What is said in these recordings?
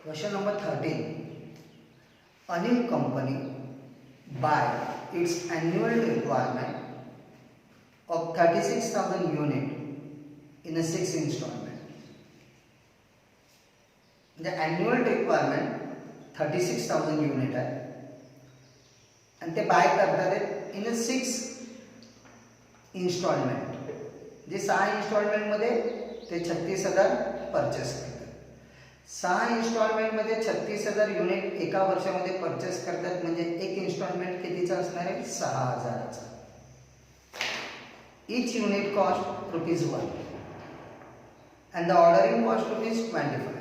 Question number 13. Anil Company buy its annual requirement of 36,000 unit in a 6 installment. The annual requirement 36,000 unit आहे आणि ते bye करतात इन अ 6 instalment. जे 6 इन्स्टॉलमेंटमध्ये ते 36,000 purchase करतात. 6 इन्स्टॉलमेंटमध्ये 36,000 unit एका वर्षामध्ये परचेस करतात. म्हणजे एक इन्स्टॉलमेंट कितीचा असणार आहे? 6,000चा. Each unit cost ₹1 and the ordering cost ₹25.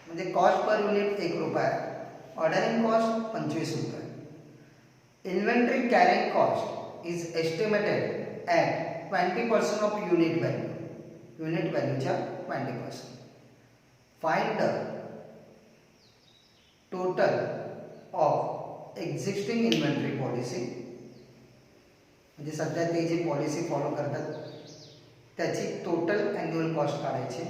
म्हणजे cost per unit ₹1, ordering cost ₹25. Inventory carrying cost is estimated at 20% of unit value. Unit व्हॅल्यूच्या 20%. Find the total of existing inventory policy. म्हणजे सध्या ते जी पॉलिसी फॉलो करतात त्याची total annual cost काढायची.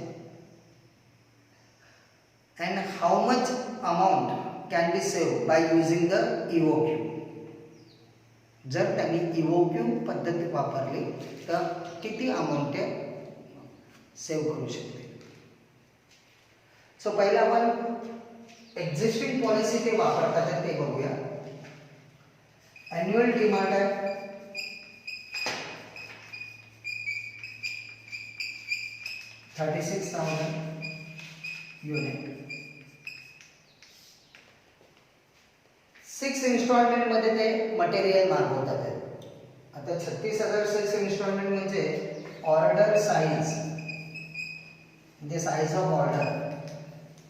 And how much amount can be save by using the EOQ. जर त्यांनी EOQ पद्धती वापरली तर किती अमाऊंट ते सेव्ह करू शकते. सो पहिला आपण एक्झिस्टिंग पॉलिसी ते वापरतात ते बघूया. ॲन्युअल डिमांड आहे 36,000 युनिट. 6 इन्स्टॉलमेंट मध्ये ते मटेरियल मागवतात. आता 36,000 6 इन्स्टॉलमेंट म्हणजे ऑर्डर साइज, म्हणजे size of order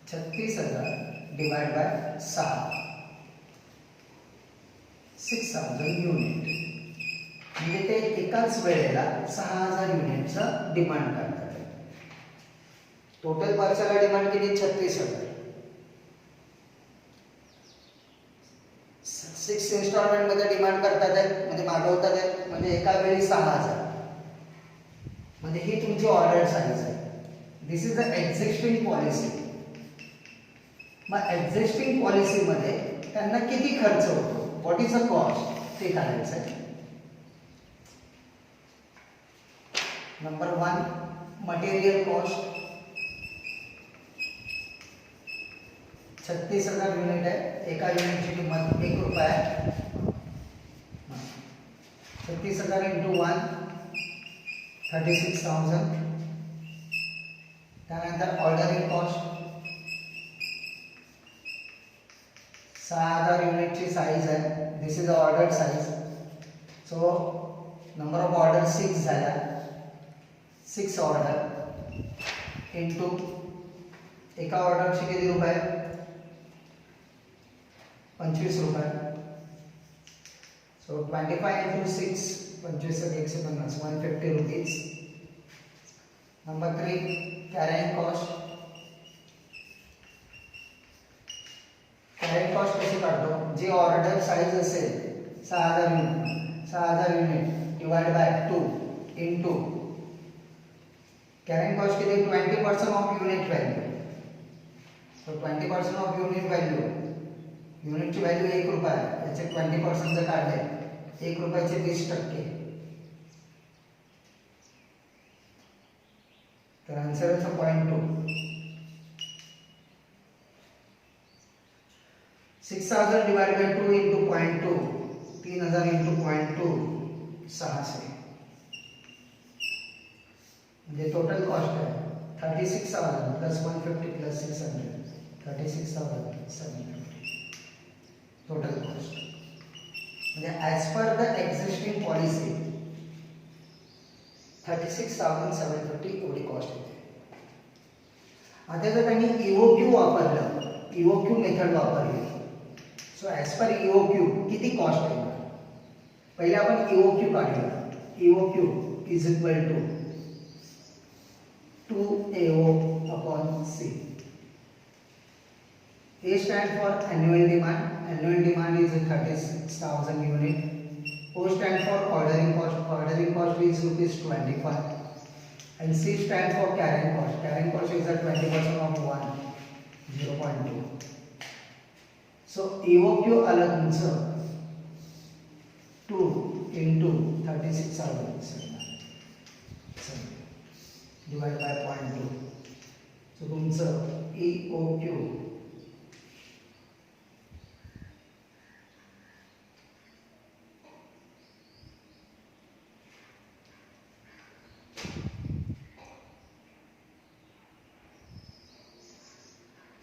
36,000 divide by 6,000 unit. म्हणजे ते एकाच वेळेला 6,000 युनिटचं डिमांड करतात. टोटल वर्षाला डिमांड किती? 36,000. 6 इन्स्टॉलमेंट मध्ये डिमांड करतात आहेत म्हणजे मागवतात आहेत म्हणजे एका वेळी 6,000. म्हणजे ही तुमची ऑर्डर साइज आहे. This is the existing policy. Mug existing policy मध्ये त्यांना किती खर्च होतो, व्हॉट इज द कॉस्ट, ते काढायचं आहे. Number 1 material cost. 36,000 युनिट आहे. एका युनिटची किंमत ₹1 आहे. 36,000 × 1 36,000. त्यानंतर ऑर्डरिंग कॉस्ट 6,000 युनिटची साईज आहे. This is order size. So number of order 6 झाला. 6 ऑर्डर इंटू एका ऑर्डरचे किती रुपये? ₹25. सो 25 × 6 25 150 ₹150. Number 3 carrying cost. Carrying cost कशी काढतो? जी ऑर्डर साइज असेल 6,000 unit divide by 2 into carrying cost किती? 20% of unit value. So 20% of unit value, युनिटची व्हॅल्यू ₹1 आहे. याचे 20% जर काढले ₹1चे 20%. तर आन्सर आहे 0.2. 6,000 डिवाइड बाय 2 इंटू 0.2 3,000 इंटू 0.2 600. म्हणजे टोटल कॉस्ट आहे 36,000 प्लस 150 प्लस 600 36,750 टोटल कॉस्ट. म्हणजे as per the existing policy 36,750 एवढी कॉस्ट येते. आता जर त्यांनी EOQ वापरलं, EOQ मेथड वापरली, सो ॲज पर EOQ किती कॉस्ट आहे? पहिले आपण EOQ काढूया. EOQ is equal to 2AO/C. A stand for annual demand. Annual demand is 36,000 unit. O stand for ordering cost. Ordering cost is ₹25. And C stand for carrying cost. Carrying cost is at 20% of 1, 0.2. So EOQ आलं तुमचं 2 into 36,000 divided by 0.2. सो तुमचं EOQ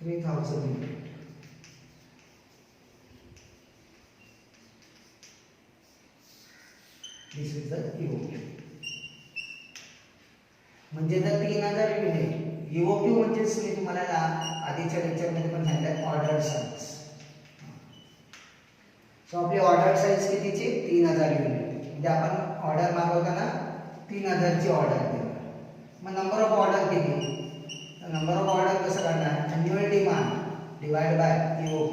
3,000 unit. This is the EOQ. म्हणजे जर 3,000 unit EOQ म्हणजेच मी तुम्हाला आधीच्या लेक्चरमध्ये पण सांगितलं ऑर्डर साइज. सो आपली ऑर्डर साइज कितीची 3,000 युनिट. म्हणजे आपण ऑर्डर मागवताना 3,000 ची ऑर्डर देणार. मग नंबर ऑफ ऑर्डर किती? नंबर ऑफ ऑर्डर कसं काढणार? Annual demand divide by EOQ.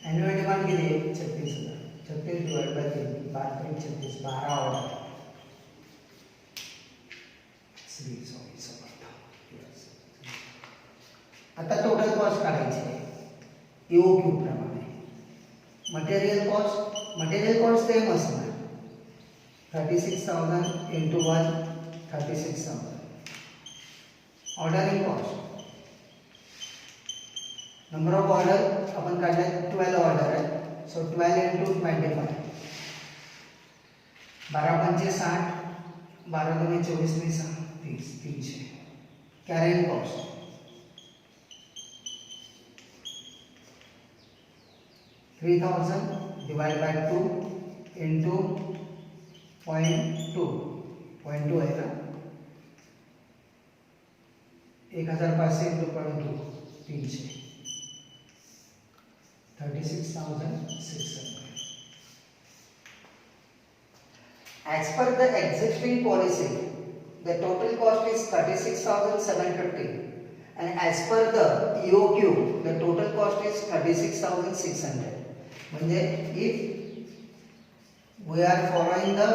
Annual demand किती आहे? 36,000. 36 डिवाइड बाय 3 36 12 ऑर्डर. आता टोटल कॉस्ट काढायची आहे EOQ प्रमाणे. मटेरियल कॉस्ट सेम असणार 36,000 into 1 36,000. Ordering cost number of order आपण काढले 12 ऑर्डर आहे. सो 12 into 25 12 पंचे 60 12 दुने 24 में 30 300. Carrying cost divide by 2 into 0.2 है ना 1,500 into 0.2 300 36,600. As per the existing policy, the total cost is 36,750, and as per the EOQ, the total cost is 36,600. म्हणजे if we are following the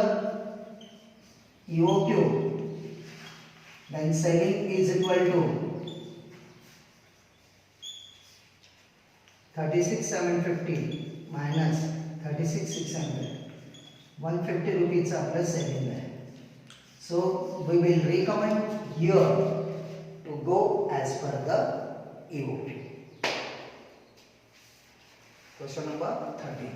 EOQ, then selling is equal to 36,750 minus 36,600. 150 rupees आपलं selling आहे. So we will recommend here to go as per the EOQ. Question number 13.